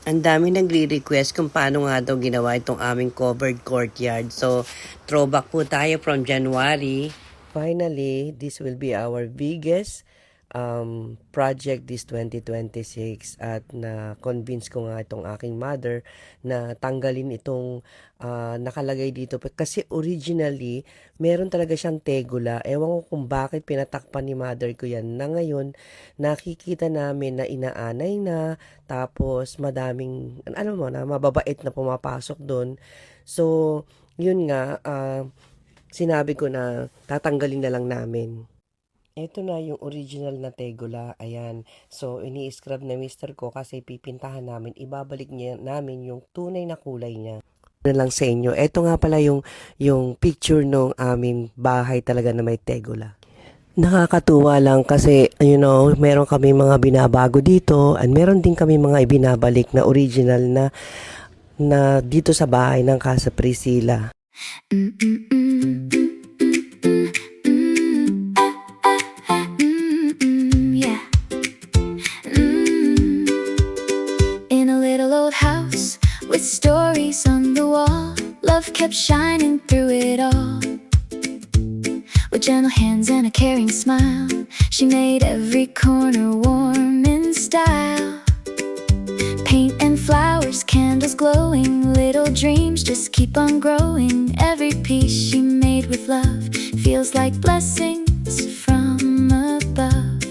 Ang dami nagre-request kung paano nga daw ginawa itong aming covered courtyard. So, throwback po tayo from January. Finally, this will be our biggest project this 2026 at na-convince ko nga itong aking mother na tanggalin itong nakalagay dito. Kasi originally, meron talaga siyang tegula. Ewan ko kung bakit pinatakpan ni mother ko yan. Na ngayon, nakikita namin na inaanay na, tapos madaming, alam mo na, mababait na pumapasok doon. So, yun nga, sinabi ko na tatanggalin na lang namin. Ito na yung original na tegula. Ayan. So, ini-scrub na mister ko kasi pipintahan namin. Ibabalik niya namin yung tunay na kulay niya. Na lang sa inyo. Ito nga pala yung picture ng aming bahay talaga na may tegula. Nakakatuwa lang kasi, meron kami mga binabago dito and meron din kami mga ibinabalik na original na dito sa bahay ng Casa Priscilla. Yeah. In a little old house with stories on the wall, love kept shining through it all. With gentle hands and a caring smile, she made every corner warm in style. Paint and flowers, candles glowing, little dreams just keep on growing. Every piece she made with love feels like blessings from above.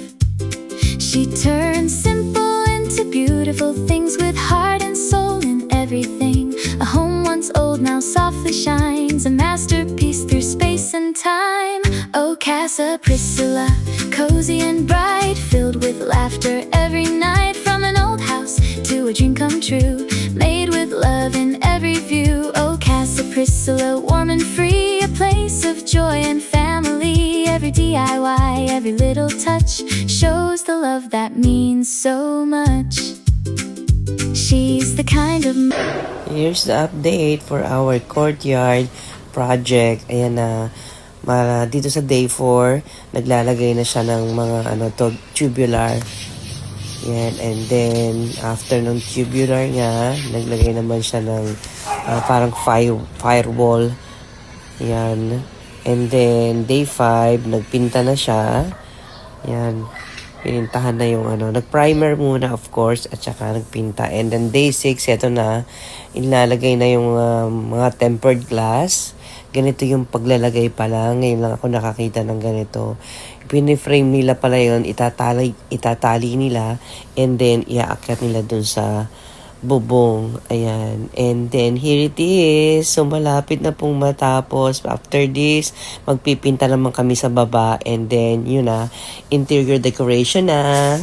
She turned simple into beautiful things with heart and soul in everything. A home once old now softly shines, a masterpiece through space and time. Oh, Casa Priscilla, cozy and bright, filled with laughter every night. From an old house to a dream come true, made with love in every view. Oh, Casa Priscilla, warm and free, a place of joy and family. Every DIY, every little touch shows the love that means so much. She's the kind of... Here's the update for our courtyard project. Ayan na. Dito sa day 4, naglalagay na siya ng mga tubular. Yan. And then, after ng tubular nga, naglagay naman siya ng parang firewall. Yan. And then, day 5, nagpinta na siya. Yan. Pinintahan na yung nag-primer muna of course, at saka nagpinta. And then day 6, eto na, ilalagay na yung mga tempered glass. Ganito yung paglalagay pala. Ngayon lang ako nakakita ng ganito. Piniframe nila pala yun, itatali nila, and then iaakyat nila dun sa bubong. Ayan. And then here it is. So malapit na pong matapos. After this, magpipinta naman kami sa baba, and then yun na, interior decoration na.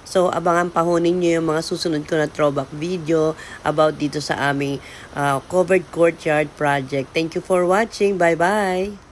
So, abangan pahunin nyo yung mga susunod ko na throwback video about dito sa aming covered courtyard project. Thank you for watching. Bye-bye!